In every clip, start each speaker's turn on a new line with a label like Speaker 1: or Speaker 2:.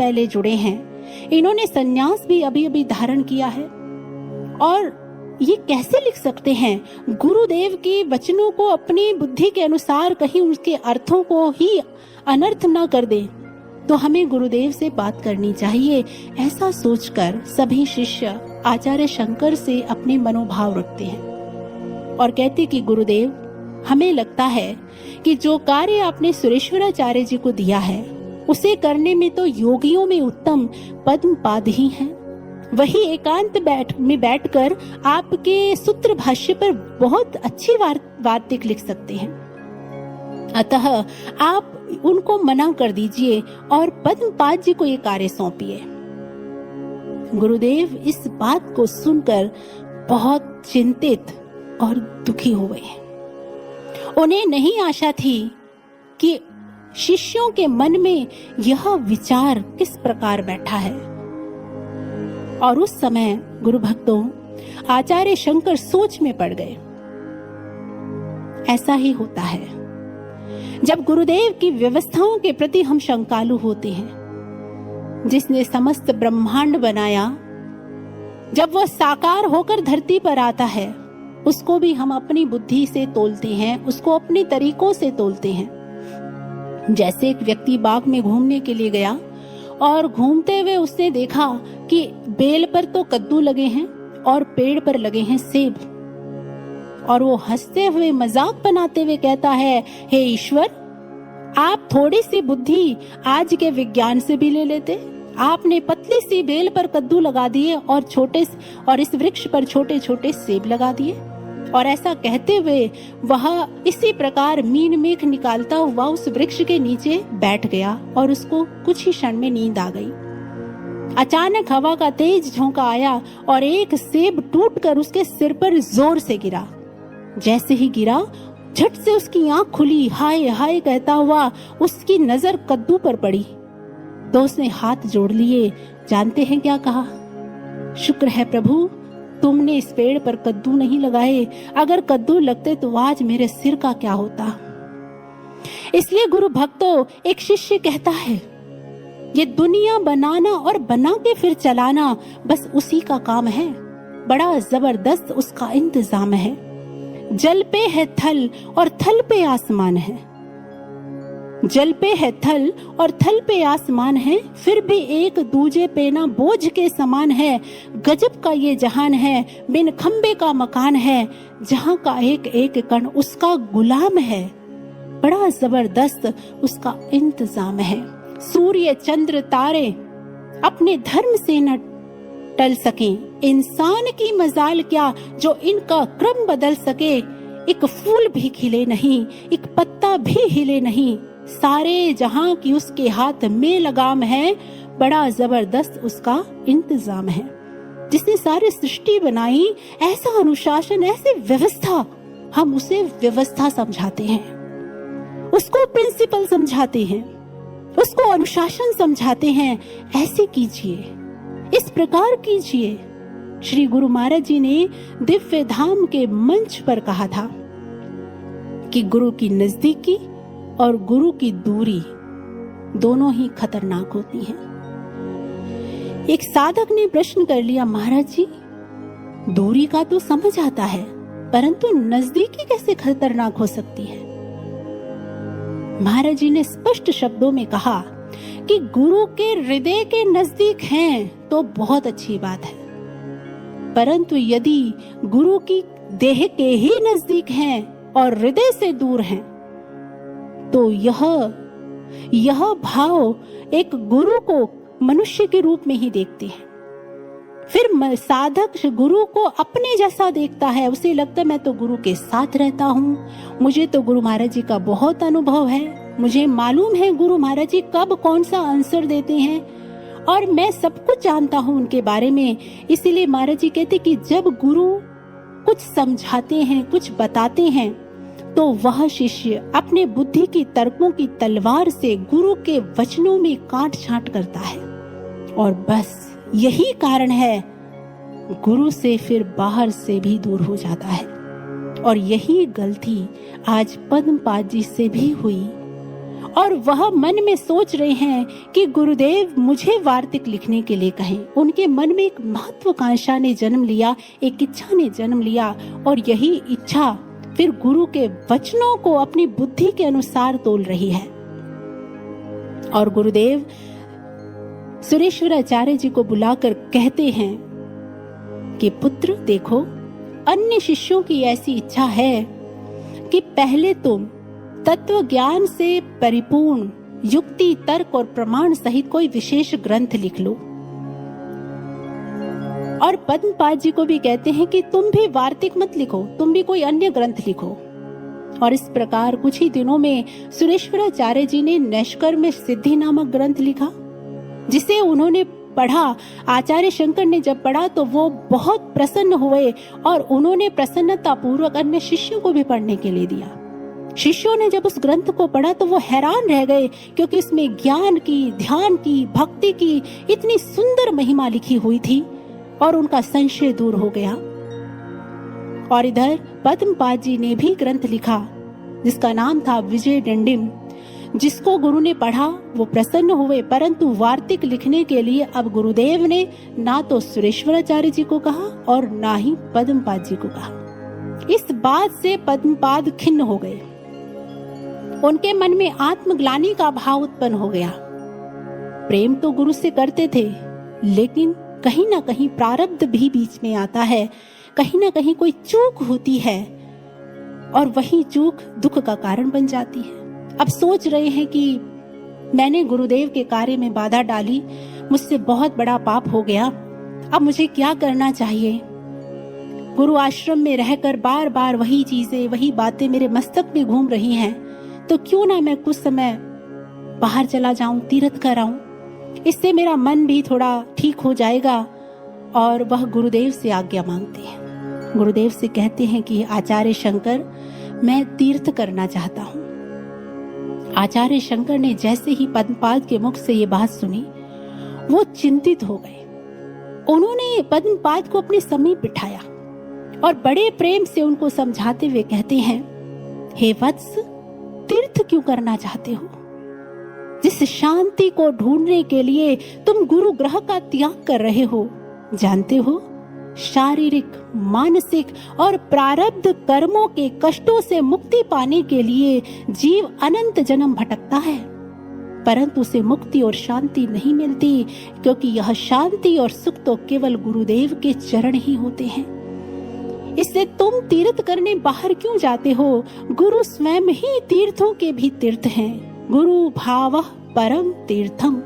Speaker 1: पहले जुड़े हैं, इन्होंने संन्यास भी अभी अभी धारण किया है, और ये कैसे लिख सकते हैं गुरुदेव के वचनों को अपनी बुद्धि के अनुसार, कहीं उसके अर्थों को ही अनर्थ ना कर दे। तो हमें गुरुदेव से बात करनी चाहिए। ऐसा सोचकर सभी शिष्य आचार्य शंकर से अपने मनोभाव रखते हैं और कहते कि गुरुदेव, हमें लगता है कि जो कार्य आपने सुरेश्वराचार्य जी को दिया है उसे करने में तो योगियों में उत्तम पद्मपाद ही हैं। वही एकांत में बैठकर आपके सूत्र भाष्य पर बहुत अच्छी वार्तिक लिख सकते हैं। अतः आप उनको मना कर दीजिए और पद्मपाद जी को ये कार्य सौंपिए। गुरुदेव इस बात को सुनकर बहुत चिंतित और दुखी हो गए। उन्हें नहीं आशा थी कि शिष्यों के मन में यह विचार किस प्रकार बैठा है। और उस समय गुरु भक्तों, आचार्य शंकर सोच में पड़ गए। ऐसा ही होता है जब गुरुदेव की व्यवस्थाओं के प्रति हम शंकालु होते हैं। जिसने समस्त ब्रह्मांड बनाया, जब वह साकार होकर धरती पर आता है, उसको भी हम अपनी बुद्धि से तोलते हैं, उसको अपने तरीकों से तोलते हैं। जैसे एक व्यक्ति बाग में घूमने के लिए गया और घूमते हुए उसने देखा कि बेल पर तो कद्दू लगे हैं और पेड़ पर लगे हैं सेब, और वो हंसते हुए मजाक बनाते हुए कहता है, हे ईश्वर, आप थोड़ी सी बुद्धि आज के विज्ञान से भी ले लेते। आपने पतली सी बेल पर कद्दू लगा दिए और इस वृक्ष पर छोटे छोटे सेब लगा दिए। और ऐसा कहते हुए वह इसी प्रकार मीन मेख निकालता हुआ उस वृक्ष के नीचे बैठ गया और उसको कुछ ही क्षण में नींद आ गई। अचानक हवा का तेज झोंका आया और एक सेब टूटकर उसके सिर पर जोर से गिरा। जैसे ही गिरा, झट से उसकी आंख खुली, हाय हाय कहता हुआ उसकी नजर कद्दू पर पड़ी तो उसने हाथ जोड़ लिए। जानते हैं क्या कहा? शुक्र है प्रभु, तुमने इस पेड़ पर कद्दू नहीं लगाए, अगर कद्दू लगते तो आज मेरे सिर का क्या होता। इसलिए गुरु भक्तों, एक शिष्य कहता है, ये दुनिया बनाना और बना के फिर चलाना बस उसी का काम है। बड़ा जबरदस्त उसका इंतजाम है। जल पे है थल और थल पे आसमान है। जल पे है थल और थल पे आसमान है, फिर भी एक दूजे पे ना बोझ के समान है। गजब का ये जहान है, बिन खंबे का मकान है, जहां का एक एक कण उसका गुलाम है। बड़ा जबरदस्त उसका इंतजाम है। सूर्य चंद्र तारे अपने धर्म से न टल सके, इंसान की मजाल क्या जो इनका क्रम बदल सके। एक फूल भी खिले नहीं, एक पत्ता भी हिले नहीं, सारे जहां की उसके हाथ में लगाम है। बड़ा जबरदस्त उसका इंतजाम है। जिसने सारी सृष्टि बनाई, ऐसा अनुशासन, ऐसी व्यवस्था, हम उसे व्यवस्था समझाते हैं, उसको प्रिंसिपल समझाते हैं, उसको अनुशासन समझाते हैं। ऐसे कीजिए, इस प्रकार कीजिए। श्री गुरु महाराज जी ने दिव्य धाम के मंच पर कहा था कि गुरु की नजदीकी और गुरु की दूरी दोनों ही खतरनाक होती हैं। एक साधक ने प्रश्न कर लिया, महाराज जी, दूरी का तो समझ आता है, परंतु नजदीकी कैसे खतरनाक हो सकती है? महाराज जी ने स्पष्ट शब्दों में कहा कि गुरु के हृदय के नजदीक हैं तो बहुत अच्छी बात है, परंतु यदि गुरु की देह के ही नजदीक हैं और हृदय से दूर हैं, तो यह भाव एक गुरु को मनुष्य के रूप में ही देखते हैं। फिर साधक गुरु को अपने जैसा देखता है, उसे लगता है मैं तो गुरु के साथ रहता हूँ, मुझे तो गुरु महाराज जी का बहुत अनुभव है, मुझे मालूम है गुरु महाराज जी कब कौन सा आंसर देते हैं और मैं सब कुछ जानता हूँ उनके बारे में। इसीलिए महाराज जी कहते कि जब गुरु कुछ समझाते हैं, कुछ बताते हैं, तो वह शिष्य अपने बुद्धि की तर्कों की तलवार से गुरु के वचनों में काट छांट करता है। और बस यही कारण है गुरु से फिर बाहर से भी दूर हो जाता है। और यही गलती आज पद्मपाद जी से भी हुई और वह मन में सोच रहे हैं कि गुरुदेव मुझे वार्तिक लिखने के लिए कहें। उनके मन में एक महत्वाकांक्षा ने जन्म लिया, एक इच्छा ने जन्म लिया, और यही इच्छा फिर गुरु के वचनों को अपनी बुद्धि के अनुसार तोल रही है। और गुरुदेव सुरेश्वराचार्य जी को बुलाकर कहते हैं कि पुत्र देखो, अन्य शिष्यों की ऐसी इच्छा है कि पहले तुम तत्व ज्ञान से परिपूर्ण युक्ति, तर्क और प्रमाण सहित कोई विशेष ग्रंथ लिख लो। और पद्मपाद जी को भी कहते हैं कि तुम भी वार्तिक मत लिखो, तुम भी कोई अन्य ग्रंथ लिखो। और इस प्रकार कुछ ही दिनों में सुरेश्वराचार्य जी ने नैष्कर्म्य सिद्धि नामक ग्रंथ लिखा, जिसे उन्होंने पढ़ा। आचार्य शंकर ने जब पढ़ा तो वो बहुत प्रसन्न हुए और उन्होंने प्रसन्नता पूर्वक अन्य शिष्यों को भी पढ़ने के लिए दिया। शिष्यों ने जब उस ग्रंथ को पढ़ा तो वो हैरान रह गए, क्योंकि उसमें ज्ञान की, ध्यान की, भक्ति की इतनी सुंदर महिमा लिखी हुई थी और उनका संशय दूर हो गया। और इधर पद्मपाद जी ने भी ग्रंथ लिखा जिसका नाम था विजय दंडिम, जिसको गुरु ने पढ़ा, वो प्रसन्न हुए। परंतु वार्तिक लिखने के लिए अब गुरुदेव ने ना तो सुरेश्वराचार्य जी को कहा और ना ही पद्मपाद जी को कहा। इस बात से पद्मपाद खिन्न हो गए। उनके मन में आत्मग्लानि का भाव उत्पन्न हो गया। प्रेम तो गुरु से करते थे, लेकिन कहीं ना कहीं प्रारब्ध भी बीच में आता है, कहीं ना कहीं कोई चूक होती है और वही चूक दुख का कारण बन जाती है। अब सोच रहे हैं कि मैंने गुरुदेव के कार्य में बाधा डाली, मुझसे बहुत बड़ा पाप हो गया, अब मुझे क्या करना चाहिए। गुरु आश्रम में रहकर बार बार वही चीजें, वही बातें मेरे मस्तक में घूम रही हैं, तो क्यों ना मैं कुछ समय बाहर चला जाऊं, तीर्थ कर आऊं, इससे मेरा मन भी थोड़ा ठीक हो जाएगा। और वह गुरुदेव से आज्ञा मांगते हैं। गुरुदेव से कहते हैं कि आचार्य शंकर, मैं तीर्थ करना चाहता हूं। आचार्य शंकर ने जैसे ही पद्मपाद के मुख से ये बात सुनी, वो चिंतित हो गए। उन्होंने पद्मपाद को अपने समीप बिठाया और बड़े प्रेम से उनको समझाते हुए कहते हैं, हे वत्स, तीर्थ क्यों करना चाहते हो? जिस शांति को ढूंढने के लिए तुम गुरु ग्रह का त्याग कर रहे हो, जानते हो, शारीरिक, मानसिक और प्रारब्ध कर्मों के कष्टों से मुक्ति पाने के लिए जीव अनंत जन्म भटकता है, परंतु उसे मुक्ति और शांति नहीं मिलती, क्योंकि यह शांति और सुख तो केवल गुरुदेव के चरण ही होते हैं। इससे तुम तीर्थ करने बाहर क्यों जाते हो? गुरु स्वयं ही तीर्थों के भी तीर्थ हैं। गुरु भावः परम तीर्थम।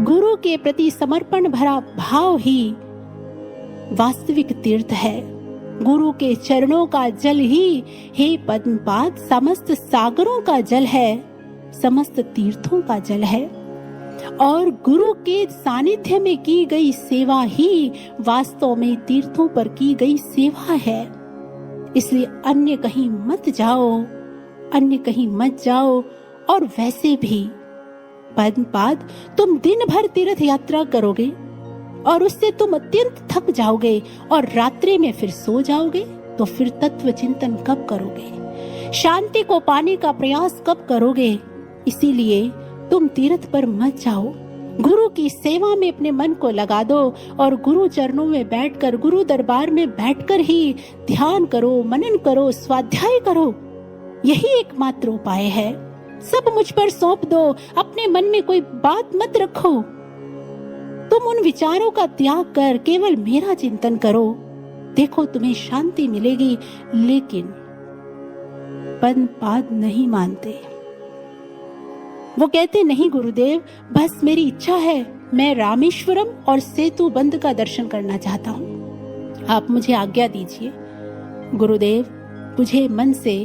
Speaker 1: गुरु के प्रति समर्पण भरा भाव ही वास्तविक तीर्थ है। गुरु के चरणों का जल ही, हे पद्मपाद, समस्त सागरों का जल है, समस्त तीर्थों का जल है। और गुरु के सानिध्य में की गई सेवा ही वास्तव में तीर्थों पर की गई सेवा है। इसलिए अन्य कहीं मत जाओ, अन्य कहीं मत जाओ। और वैसे भी पद्मपाद, तुम दिन भर तीर्थ यात्रा करोगे और उससे तुम अत्यंत थक जाओगे और रात्रि में फिर सो जाओगे, तो फिर तत्व चिंतन कब करोगे? शांति को पाने का प्रयास कब करोगे? इसीलिए तुम तीर्थ पर मत जाओ, गुरु की सेवा में अपने मन को लगा दो और गुरु चरणों में बैठकर, गुरु दरबार में बैठकर ही ध्यान करो, मनन करो, स्वाध्याय करो। यही एकमात्र उपाय है। सब मुझ पर सौंप दो, अपने मन में कोई बात मत रखो। तुम उन विचारों का त्याग कर केवल मेरा चिंतन करो, देखो तुम्हें शांति मिलेगी। लेकिन पद्मपाद नहीं मानते। वो कहते, नहीं गुरुदेव, बस मेरी इच्छा है, मैं रामेश्वरम और सेतु बंद का दर्शन करना चाहता हूँ, आप मुझे आज्ञा दीजिए। गुरुदेव मुझे मन से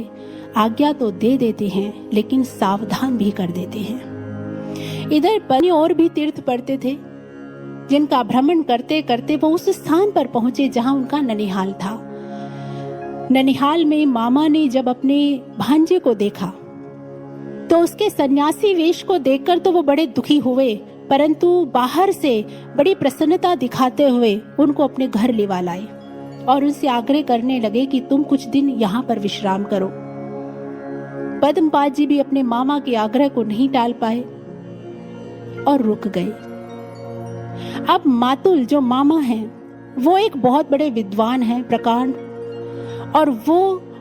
Speaker 1: आज्ञा तो दे देते हैं, लेकिन सावधान भी कर देते हैं। इधर पन्नी और भी तीर्थ पड़ते थे, जिनका भ्रमण करते करते वो उस स्थान पर पहुंचे जहां उनका ननिहाल था। ननिहाल में मामा ने जब अपने भांजे को देखा तो उसके सन्यासी वेश को देखकर तो वो बड़े दुखी हुए, परंतु बाहर से बड़ी प्रसन्नता दिखाते हुए उनको अपने घर लेवा लाए और उनसे आग्रह करने लगे कि तुम कुछ दिन यहाँ पर विश्राम करो। पद्मपाद जी भी अपने मामा के आग्रह को नहीं टाल पाए और रुक गए। अब मातुल जो मामा हैं, वो एक बहुत बड़े विद्वान हैं, प्रकांड, और वो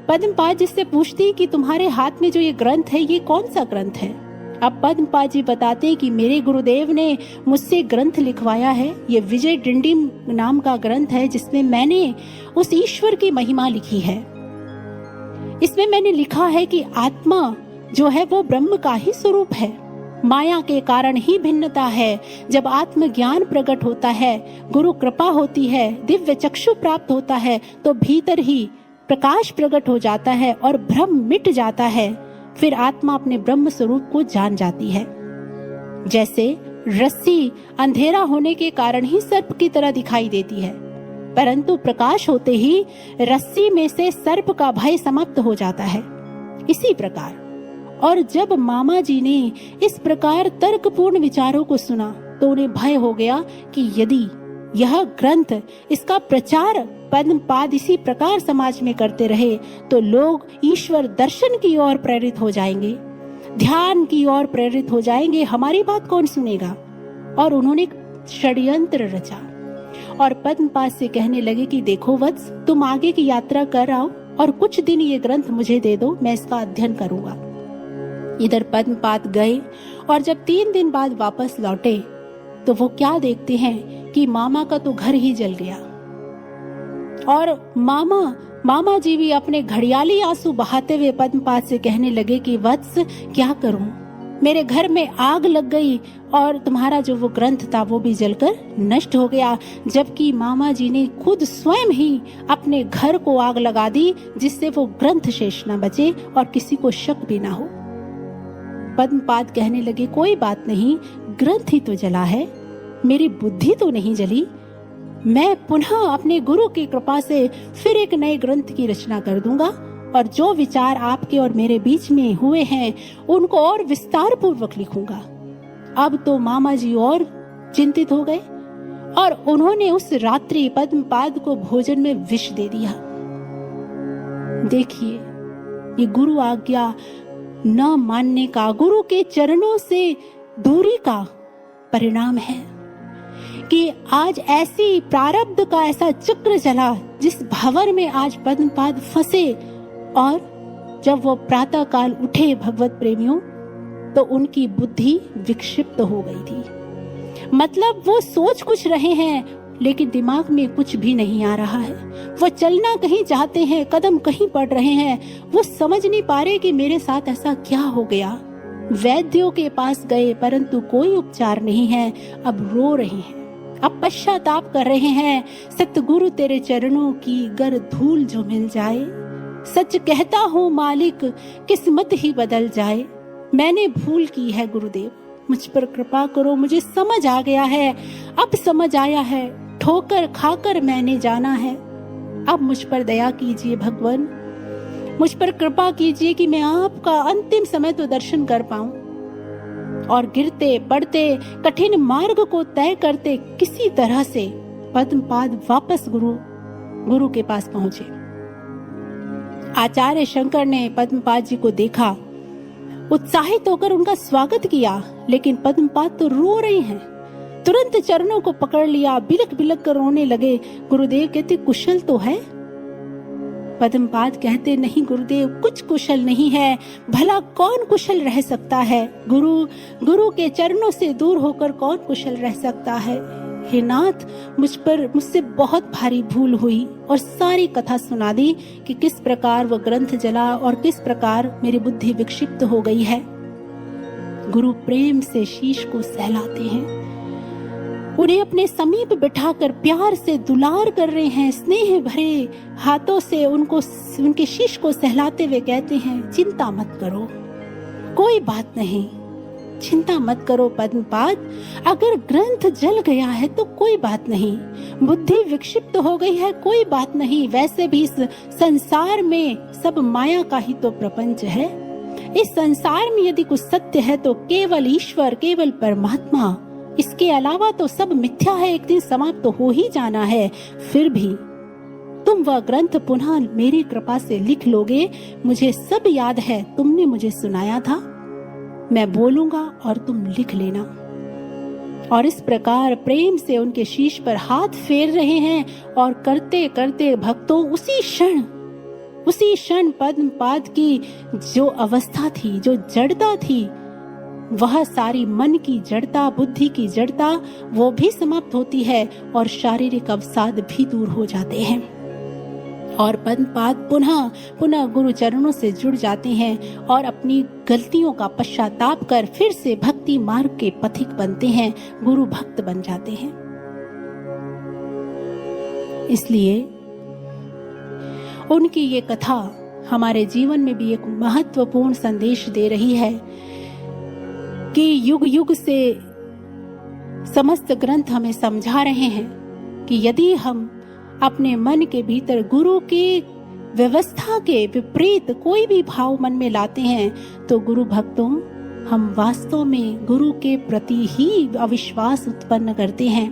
Speaker 1: पद्मपाद जी से पूछती कि तुम्हारे हाथ में जो ये ग्रंथ है, ये कौन सा ग्रंथ है? अब पद्मपाद जी बताते कि मेरे गुरुदेव ने मुझसे ग्रंथ लिखवाया है, ये विजय डिंडिम नाम का ग्रंथ है, जिसमें मैंने उस ईश्वर की महिमा लिखी है। इसमें मैंने लिखा है कि आत्मा जो है वो ब्रह्म का ही स्वरूप है, माया के कारण ही भिन्नता है। जब आत्मज्ञान प्रकट होता है, गुरु कृपा होती है, दिव्य चक्षु प्राप्त होता है, तो भीतर ही प्रकाश प्रकट हो जाता है और भ्रम मिट जाता है। फिर आत्मा अपने ब्रह्म स्वरूप को जान जाती है। जैसे रस्सी अंधेरा होने के कारण ही सर्प की तरह दिखाई देती है, परंतु प्रकाश होते ही रस्सी में से सर्प का भय समाप्त हो जाता है। इसी प्रकार, और जब मामा जी ने इस प्रकार तर्कपूर्ण विचारों को सुना तो उन्हें भय हो गया कि यदि यह ग्रंथ, इसका प्रचार पद्मपाद इसी प्रकार समाज में करते रहे तो लोग ईश्वर दर्शन की ओर प्रेरित हो जाएंगे, ध्यान की ओर प्रेरित हो जाएंगे, हमारी बात कौन सुनेगा? और उन्होंने षड्यंत्र रचा और पद्मपाद से कहने लगे कि देखो वत्स, तुम आगे की यात्रा कर आओ और कुछ दिन ये ग्रंथ मुझे दे दो, मैं इसका अध्ययन करूंगा। इधर पद्मपाद गए और जब 3 दिन बाद वापस लौटे तो वो क्या देखते हैं कि मामा का तो घर ही जल गया और मामा जी भी अपने घड़ियाली आंसू बहाते हुए पद्मपाद से कहने लगे कि वत्स, क्या करूं, मेरे घर में आग लग गई और तुम्हारा जो वो ग्रंथ था वो भी जलकर नष्ट हो गया। जबकि मामा जी ने खुद स्वयं ही अपने घर को आग लगा दी, जिससे वो ग्रंथ शेष न बचे और किसी को शक भी ना हो। पद्मपाद कहने लगे कोई बात नहीं, ग्रंथ ही तो जला है, मेरी बुद्धि तो नहीं जली। मैं पुनः अपने गुरु की कृपा से फिर एक नए ग्रंथ की रचना कर दूंगा और जो विचार आपके और मेरे बीच में हुए हैं उनको और विस्तार पूर्वक लिखूंगा। अब तो मामा जी और चिंतित हो गए और उन्होंने उस रात्रि पद्मपाद को भोजन में विष दे दिया। देखिए, ये गुरु आज्ञा न मानने का, गुरु के चरणों से दूरी का परिणाम है कि आज ऐसी प्रारब्ध का ऐसा चक्र चला जिस भंवर में आज पद्मपाद फंसे। और जब वो प्रातः काल उठे भगवत प्रेमियों, तो उनकी बुद्धि विक्षिप्त हो गई थी। मतलब वो सोच कुछ रहे हैं लेकिन दिमाग में कुछ भी नहीं आ रहा है। वो चलना कहीं चाहते हैं, कदम कहीं पड़ रहे हैं, वो समझ नहीं पा रहे कि मेरे साथ ऐसा क्या हो गया। वैद्यों के पास गए परंतु कोई उपचार नहीं है। अब रो रहे हैं, अब पश्चाताप कर रहे हैं। सतगुरु तेरे चरणों की गर धूल जो मिल जाए, सच कहता हूँ मालिक किस्मत ही बदल जाए। मैंने भूल की है गुरुदेव, मुझ पर कृपा करो, मुझे समझ आ गया है, अब समझ आया है, ठोकर खाकर मैंने जाना है। अब मुझ पर दया कीजिए भगवान, मुझ पर कृपा कीजिए कि मैं आपका अंतिम समय तो दर्शन कर पाऊं। और गिरते पड़ते कठिन मार्ग को तय करते किसी तरह से पद्मपाद वापस गुरु के पास पहुंचे। आचार्य शंकर ने पद्मपाद जी को देखा, उत्साहित होकर उनका स्वागत किया, लेकिन पद्मपाद तो रो रहे हैं। तुरंत चरणों को पकड़ लिया, बिलक बिलक कर रोने लगे। गुरुदेव कहते कुशल तो है? पद्मपाद कहते नहीं गुरुदेव, कुछ कुशल नहीं है। भला कौन कुशल रह सकता है? गुरु के चरणों से दूर होकर कौन कुशल रह सकता है? हे नाथ, मुझसे बहुत भारी भूल हुई और सारी कथा सुना दी कि किस प्रकार वह ग्रंथ जला और किस प्रकार मेरी बुद्धि विक्षिप्त हो गई है। गुरु प्रेम से शीश को सहलाते हैं, उन्हें अपने समीप बिठाकर प्यार से दुलार कर रहे हैं, स्नेह भरे हाथों से उनके शीश को सहलाते हुए कहते हैं चिंता मत करो, कोई बात नहीं, चिंता मत करो पद्मपाद, अगर ग्रंथ जल गया है तो कोई बात नहीं, बुद्धि विक्षिप्त हो गई है कोई बात नहीं, वैसे भी इस संसार में सब माया का ही तो प्रपंच है। इस संसार में यदि कुछ सत्य है तो केवल ईश्वर, केवल परमात्मा, इसके अलावा तो सब मिथ्या है, एक दिन समाप्त तो हो ही जाना है। फिर भी तुम वह ग्रंथ पुनः मेरी कृपा से लिख लोगे। मुझे सब याद है, तुमने मुझे सुनाया था। मैं बोलूंगा और तुम लिख लेना। और इस प्रकार प्रेम से उनके शीश पर हाथ फेर रहे हैं और करते करते भक्तों उसी क्षण पद्म पाद की जो अवस्था थी, जो जड़ता थी, वह सारी मन की जड़ता, बुद्धि की जड़ता, वो भी समाप्त होती है और शारीरिक अवसाद भी दूर हो जाते हैं और पद्मपाद पुनः गुरु चरणों से जुड़ जाते हैं और अपनी गलतियों का पश्चाताप कर फिर से भक्ति मार्ग के पथिक बनते हैं, गुरु भक्त बन जाते हैं। इसलिए उनकी ये कथा हमारे जीवन में भी एक महत्वपूर्ण संदेश दे रही है कि युग युग से समस्त ग्रंथ हमें समझा रहे हैं कि यदि हम अपने मन के भीतर गुरु की व्यवस्था के विपरीत कोई भी भाव मन में लाते हैं तो गुरु भक्तों, हम वास्तव में गुरु के प्रति ही अविश्वास उत्पन्न करते हैं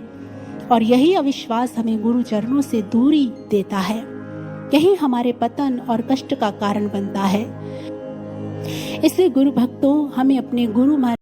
Speaker 1: और यही अविश्वास हमें गुरु चरणों से दूरी देता है। यही हमारे पतन और कष्ट का कारण बनता है। इसलिए गुरु भक्तों, हमें अपने गुरु महाराज